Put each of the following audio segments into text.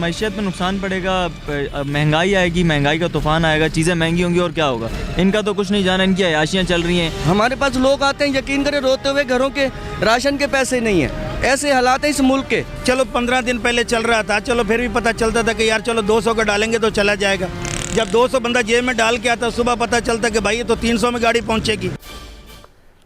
मैशियत में नुकसान पड़ेगा, महंगाई आएगी, महंगाई का तूफान आएगा, चीज़ें महंगी होंगी और क्या होगा। इनका तो कुछ नहीं जाना, इनकी अयाशियाँ चल रही हैं। हमारे पास लोग आते हैं, यकीन करें, रोते हुए घरों के राशन के पैसे नहीं है। ऐसे हालात है इस मुल्क के। चलो 15 दिन पहले चल रहा था, चलो फिर भी पता चलता था कि यार चलो 200 का डालेंगे तो चला जाएगा। जब 200 बंदा जेब में डाल के आता, सुबह पता चलता कि भाई ये तो 300 में गाड़ी पहुंचेगी।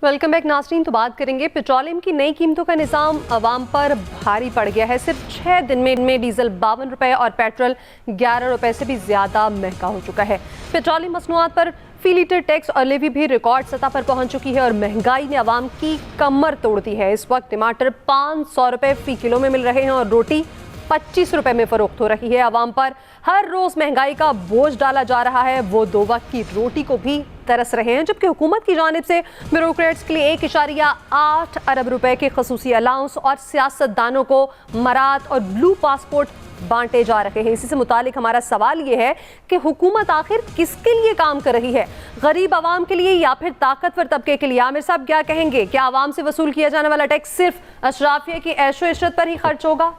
वेलकम बैक नाज़रीन। तो बात करेंगे पेट्रोलियम की नई कीमतों का निज़ाम अवाम पर भारी पड़ गया है। सिर्फ 6 दिन में डीजल 52 रुपये और पेट्रोल 11 रुपये से भी ज़्यादा महंगा हो चुका है। पेट्रोलियम मसनूआत पर फी लीटर टैक्स और लेवी भी रिकॉर्ड सतह पर पहुंच चुकी है और महंगाई ने अवाम की कमर तोड़ दी है। इस वक्त टमाटर 500 रुपये फ़ी किलो में मिल रहे हैं और रोटी 25 रुपये में फ़रोख्त हो रही है। अवाम पर हर रोज़ महंगाई का बोझ डाला जा रहा है। वो 2 वक्त की रोटी को भी तरस रहे हैं, जबकि हुकूमत की जानिब से ब्यूरोक्रेट्स के लिए 1.8 अरब रुपए के खसूसी अलाउंस और सियासतदानों को मरात और ब्लू पासपोर्ट बांटे जा रहे हैं। इसी से मुतालिक हमारा सवाल ये है कि हुकूमत आखिर किसके लिए काम कर रही है, गरीब आवाम के लिए या फिर ताकतवर तबके के लिए? आमिर साहब क्या कहेंगे, क्या आवाम से वसूल किया जाने वाला टैक्स सिर्फ अशराफिया की ऐशो इशरत पर ही खर्च होगा?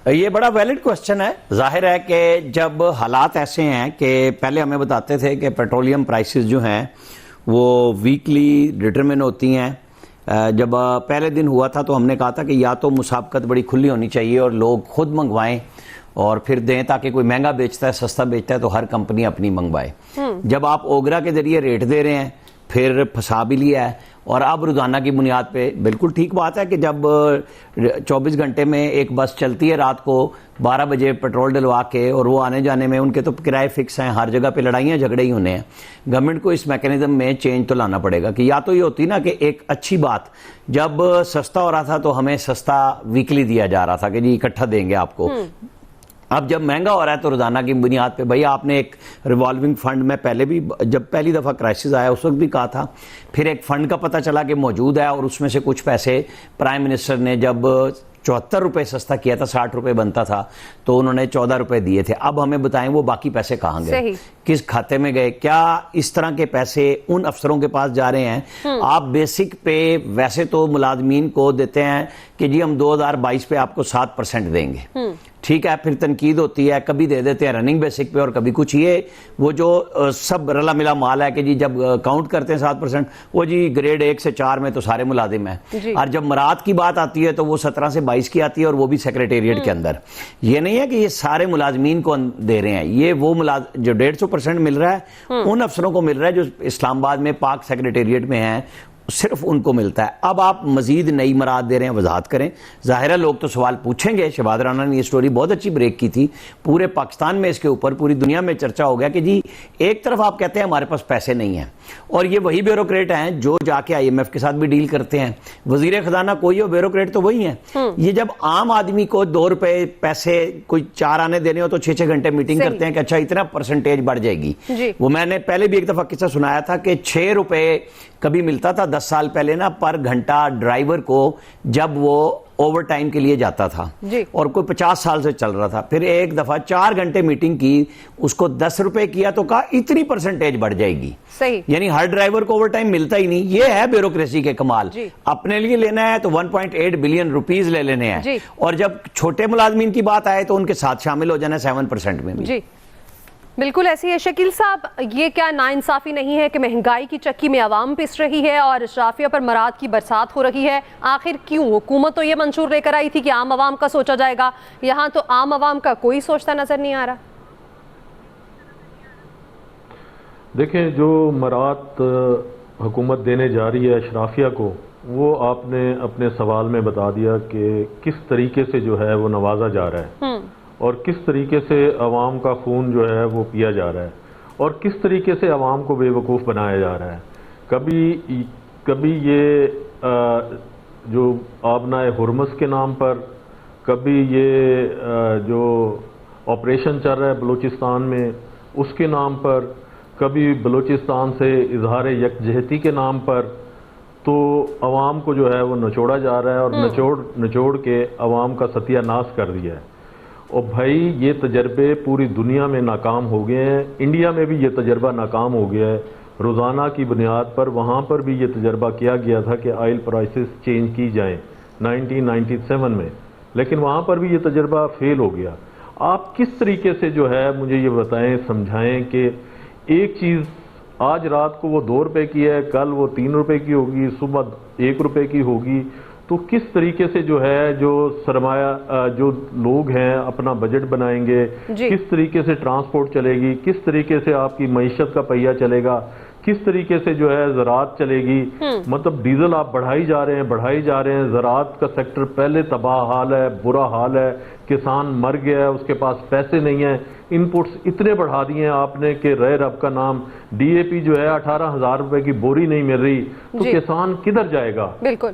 ये बड़ा वैलिड क्वेश्चन है। जाहिर है कि जब हालात ऐसे हैं कि पहले हमें बताते थे कि पेट्रोलियम प्राइसेस जो हैं वो वीकली डिटरमिन होती हैं। जब पहले दिन हुआ था तो हमने कहा था कि या तो मुसाबकत बड़ी खुली होनी चाहिए और लोग खुद मंगवाएं और फिर दें, ताकि कोई महंगा बेचता है, सस्ता बेचता है तो हर कंपनी अपनी मंगवाए। जब आप ओगरा के जरिए रेट दे रहे हैं, फिर फंसा भी लिया है और अब रोजाना की बुनियाद पे बिल्कुल ठीक बात है कि जब 24 घंटे में एक बस चलती है रात को 12 बजे पेट्रोल डलवा के, और वो आने जाने में उनके तो किराए फिक्स हैं, हर जगह पे लड़ाइयाँ झगड़े ही होने हैं। गवर्नमेंट को इस मैकेनिज्म में चेंज तो लाना पड़ेगा कि या तो ये होती ना कि एक अच्छी बात, जब सस्ता हो रहा था तो हमें सस्ता वीकली दिया जा रहा था कि जी इकट्ठा देंगे आपको। अब जब महंगा हो रहा है तो रोजाना की बुनियाद पे भैया आपने एक रिवॉल्विंग फंड में पहले भी, जब पहली दफ़ा क्राइसिस आया उस वक्त भी कहा था, फिर एक फंड का पता चला कि मौजूद है और उसमें से कुछ पैसे प्राइम मिनिस्टर ने जब 74 रुपये सस्ता किया था, 60 रुपये बनता था, तो उन्होंने 14 रुपये दिए थे। अब हमें बताएं वो बाकी पैसे कहाँ गए, किस खाते में गए? क्या इस तरह के पैसे उन अफसरों के पास जा रहे हैं? आप बेसिक पे वैसे तो मुलाजमीन को देते हैं कि जी हम 2022 पे आपको 7% देंगे, ठीक है, फिर तनकीद होती है, कभी दे देते हैं रनिंग बेसिक पे और कभी कुछ। ये वो जो सब रला मिला माल है कि जी जब काउंट करते हैं 7%, वो जी ग्रेड 1 से 4 में तो सारे मुलाजिम हैं, और जब मरात की बात आती है तो वो 17 से 22 की आती है और वो भी सेक्रेटेरिएट के अंदर। ये नहीं है कि ये सारे मुलाजमीन को दे रहे हैं, ये वो जो 150% मिल रहा है उन अफसरों को मिल रहा है जो इस्लामाबाद में पाक सेक्रेटेरिएट में हैं, सिर्फ उनको मिलता है। अब आप मजीद नई मराद दे रहे हैं, वजाहत करें। जाहिर है लोग तो सवाल पूछेंगे। शहबाज राना ने ये स्टोरी बहुत अच्छी ब्रेक की थी, पूरे पाकिस्तान में इसके ऊपर पूरी दुनिया में चर्चा हो गया कि जी एक तरफ आप कहते हैं हमारे पास पैसे नहीं हैं, और ये वही ब्यूरोक्रेट हैं जो जाके IMF के साथ भी डील करते हैं। वजीर खजाना कोई हो, ब्यूरोक्रेट तो वही है। ये जब आम आदमी को 2 रुपए पैसे कोई 4 आने देने हो तो 6-6 घंटे मीटिंग करते हैं कि अच्छा इतना परसेंटेज बढ़ जाएगी। वो मैंने पहले भी एक दफा किस्सा सुनाया था कि 6 रुपए कभी मिलता था 10 साल पहले ना पर घंटा ड्राइवर को, जब वो ओवर टाइम के लिए जाता था, और कोई 50 साल से चल रहा था। फिर एक दफा 4 घंटे मीटिंग की, उसको 10 रुपए किया तो कहा इतनी परसेंटेज बढ़ जाएगी। सही, यानी हर ड्राइवर को ओवर टाइम मिलता ही नहीं। ये है ब्यूरोक्रेसी के कमाल। अपने लिए लेना है तो 1.8 बिलियन रुपीज ले लेने हैं, और जब छोटे मुलाजमीन की बात आए तो उनके साथ शामिल हो जाना 7% में भी। बिल्कुल ऐसी है। शकील साहब, ये क्या नाइंसाफी नहीं है कि महंगाई की चक्की में आवाम पिस रही है और अशराफिया पर मराद की बरसात हो रही है? आखिर क्यों? हुकूमत तो ये मंशूर लेकर आई थी कि आम आवाम का सोचा जाएगा, यहाँ तो आम आवाम का कोई सोचता नजर नहीं आ रहा। देखें, जो मराद हुकूमत देने जा रही है अशराफिया को, वो आपने अपने सवाल में बता दिया कि किस तरीके से जो है वो नवाजा जा रहा है और किस तरीके से अवाम का खून जो है वो पिया जा रहा है और किस तरीके से अवाम को बेवकूफ़ बनाया जा रहा है। कभी ये जो आबनाए हुरमस के नाम पर, कभी ये जो ऑपरेशन चल रहा है बलूचिस्तान में उसके नाम पर, कभी बलूचिस्तान से इजहार यकजहती के नाम पर, तो अवाम को जो है वो नचोड़ा जा रहा है और नचोड़ के अवाम का सत्यानाश कर दिया है। और भाई ये तजर्बे पूरी दुनिया में नाकाम हो गए हैं, इंडिया में भी ये तजर्बा नाकाम हो गया है। रोज़ाना की बुनियाद पर वहाँ पर भी ये तजर्बा किया गया था कि ऑयल प्राइसेस चेंज की जाएं 1997 में, लेकिन वहाँ पर भी ये तजर्बा फेल हो गया। आप किस तरीके से जो है मुझे ये बताएं, समझाएं कि एक चीज़ आज रात को वो 2 रुपए की है, कल वो 3 रुपए की होगी, सुबह 1 रुपए की होगी, तो किस तरीके से जो है जो सरमाया जो लोग हैं अपना बजट बनाएंगे, किस तरीके से ट्रांसपोर्ट चलेगी, किस तरीके से आपकी मईशत का पहिया चलेगा, किस तरीके से जो है ज़राअत चलेगी। मतलब डीजल आप बढ़ाई जा रहे हैं, ज़राअत का सेक्टर पहले तबाह हाल है, बुरा हाल है, किसान मर गया है, उसके पास पैसे नहीं है, इनपुट्स इतने बढ़ा दिए हैं आपने कि रह रब का नाम। डीएपी जो है 18,000 रुपए की बोरी नहीं मिल रही, तो किसान किधर जाएगा,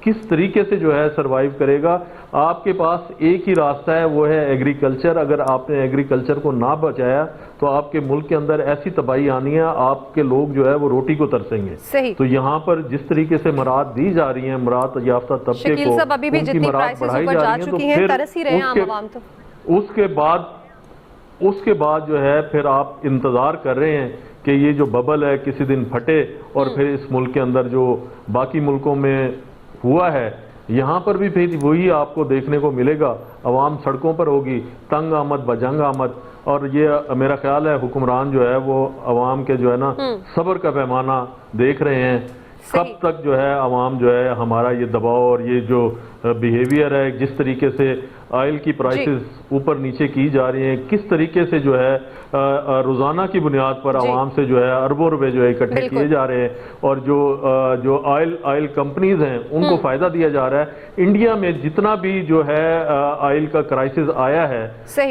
किस तरीके से जो है सरवाइव करेगा। आपके पास एक ही रास्ता है, वो है एग्रीकल्चर। अगर आपने एग्रीकल्चर को ना बचाया तो आपके मुल्क के अंदर ऐसी तबाही आनी है, आपके लोग जो है वो रोटी को तरसेंगे। तो यहाँ पर जिस तरीके से मराद दी जा रही है, मराद याफ्ता तबके को, उनकी मराद बढ़ाई जा रही है, तो फिर उसके बाद जो है फिर आप इंतजार कर रहे हैं कि ये जो बबल है किसी दिन फटे और फिर इस मुल्क के अंदर जो बाकी मुल्कों में हुआ है, यहाँ पर भी फिर वही आपको देखने को मिलेगा। अवाम सड़कों पर होगी, तंग आमद बजंग आमद। और ये मेरा ख्याल है हुक्मरान जो है वो अवाम के जो है ना सब्र का पैमाना देख रहे हैं। कब तक जो है अवाम जो है हमारा ये दबाव और ये जो बिहेवियर है, जिस तरीके से ऑयल की प्राइसेस ऊपर नीचे की जा रही हैं, किस तरीके से जो है रोजाना की बुनियाद पर आवाम से जो है अरबों रुपए जो है इकट्ठे किए जा रहे हैं, और जो ऑयल कंपनीज हैं उनको फायदा दिया जा रहा है। इंडिया में जितना भी जो है ऑयल का क्राइसिस आया है,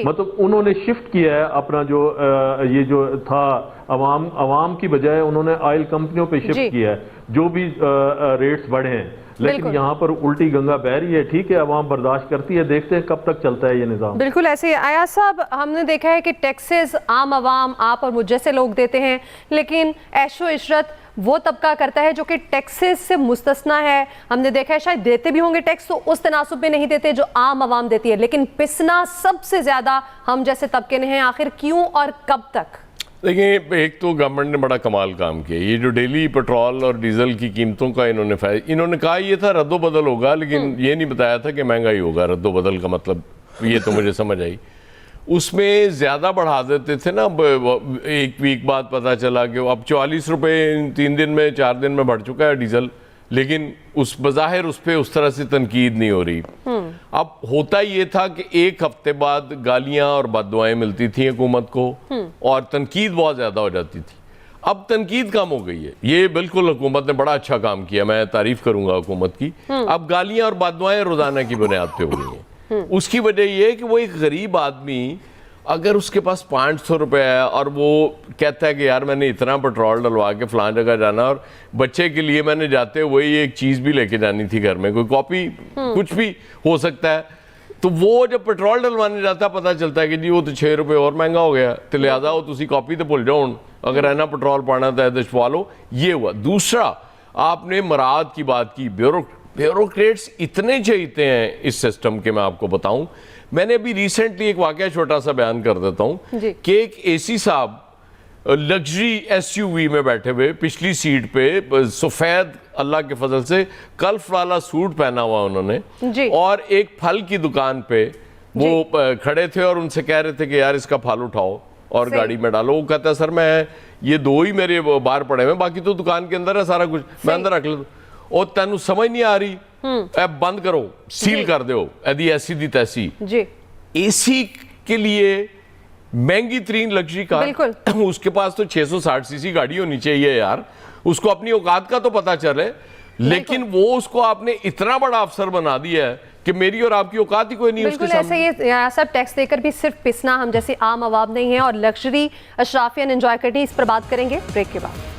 मतलब उन्होंने शिफ्ट किया है अपना जो ये जो था अवाम की बजाय उन्होंने ऑयल कंपनियों पे शिफ्ट किया है, जो भी रेट्स बढ़े हैं। लेकिन यहाँ पर उल्टी गंगा बह रही है। ठीक है, अवाम बर्दाश्त करती है, देखते हैं कब तक चलता है ये निज़ाम। बिल्कुल ऐसे ही आयाज साहब, हमने देखा है कि टैक्सेस आम आवाम, आप और मुझ जैसे लोग देते हैं, लेकिन ऐशो इशरत वो तबका करता है जो कि टैक्सेस से मुस्तस्ना है। हमने देखा है शायद देते भी होंगे टैक्स, तो उस तनासुब में नहीं देते जो आम आवाम देती है, लेकिन पिसना सबसे ज्यादा हम जैसे तबके ने हैं। आखिर क्यों और कब तक? देखिए, एक तो गवर्नमेंट ने बड़ा कमाल काम किया। ये जो डेली पेट्रोल और डीजल की कीमतों का इन्होंने कहा ये था रद्दो बदल होगा, लेकिन ये नहीं बताया था कि महंगाई होगा। रद्दो बदल का मतलब ये तो मुझे समझ आई। उसमें ज़्यादा बढ़ा देते थे ना, एक वीक बाद पता चला कि अब 44 रुपये 3 दिन में 4 दिन में बढ़ चुका है डीजल, लेकिन उस बज़ाहिर उस पर उस तरह से तनकीद नहीं हो रही। अब होता ये था कि एक हफ्ते बाद गालियां और बददुआएं मिलती थी हुकूमत को और तनकीद बहुत ज़्यादा हो जाती थी। अब तनकीद कम हो गई है। ये बिल्कुल हुकूमत ने बड़ा अच्छा काम किया, मैं तारीफ करूंगा हुकूमत की। अब गालियां और बददुआएं रोजाना की बुनियाद पे हो गई हैं। उसकी वजह यह है कि वो एक गरीब आदमी अगर उसके पास 500 रुपये है और वो कहता है कि यार मैंने इतना पेट्रोल डलवा के फलां जगह जाना, और बच्चे के लिए मैंने जाते हुए एक चीज़ भी लेके जानी थी घर में, कोई कॉपी कुछ भी हो सकता है, तो वो जब पेट्रोल डलवाने जाता है पता चलता है कि जी वो तो 6 रुपये और महंगा हो गया, तो लिहाजा वो तुसी कॉपी तो भूल जाओ, अगर है ना पेट्रोल पाना तो है छपवा लो। ये हुआ। दूसरा, आपने मराद की बात की। ब्यूरोक्रेट्स इतने चाहिए हैं इस सिस्टम के, मैं आपको बताऊं। मैंने अभी रिसेंटली एक वाकया छोटा सा बयान कर देता हूं कि एक एसी साहब लग्जरी एसयूवी में बैठे हुए पिछली सीट पे, सफेद अल्लाह के फजल से कल्फ वाला सूट पहना हुआ उन्होंने, और एक फल की दुकान पे वो खड़े थे और उनसे कह रहे थे कि यार इसका फल उठाओ और गाड़ी में डालो। वो कहता है सर मैं ये 2 ही मेरे बाहर पड़े हुए, बाकी तो दुकान के अंदर है सारा कुछ, मैं अंदर रख लेता। और तेनू समझ नहीं आ रही, ऐप बंद करो, सील कर दो, यदि ऐसी दी तैसी। एसी के लिए महंगी तरीन लग्जरी कार, उसके पास तो 660 सीसी गाड़ी होनी चाहिए यार, उसको अपनी औकात का तो पता चले। लेकिन वो उसको आपने इतना बड़ा अफसर बना दिया है कि मेरी और आपकी औकात ही कोई नहीं उसके सामने। ऐसे ये सब टैक्स देकर भी सिर्फ पिसना हम जैसे आम आवाम नहीं है और लग्जरी अशराफियन एंजॉय करनी, इस पर बात करेंगे ब्रेक के बाद।